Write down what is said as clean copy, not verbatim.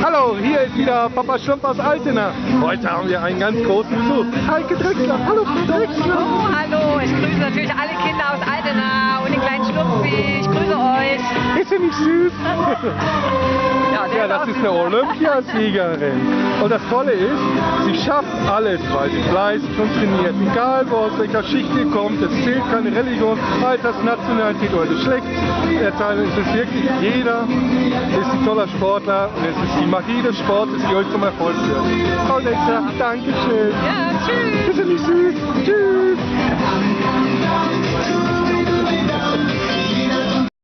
Hallo, hier ist wieder Papa Schlumpf aus Altena. Heute haben wir einen ganz großen Besuch. Heike Drechsler. Hallo, Frau Drechsler. Oh, hallo. Ich grüße natürlich alle Kinder aus Altena und den kleinen Schlumpfi. Ich grüße euch. Ist sie nicht süß? Ja, das ist eine Olympiasiegerin. Und das Tolle ist, sie schafft alles, weil sie fleißig und trainiert. Egal, wo aus welcher Schicht sie kommt, es zählt keine Religion, Alters, Nationalität oder Geschlechtserteilung. Es ist wirklich, jeder ist ein toller Sportler und es ist die Magie des Sports, die euch zum Erfolg führt. Frau Drechsler, Dankeschön. Ja, tschüss. Ist sie nicht süß? Tschüss.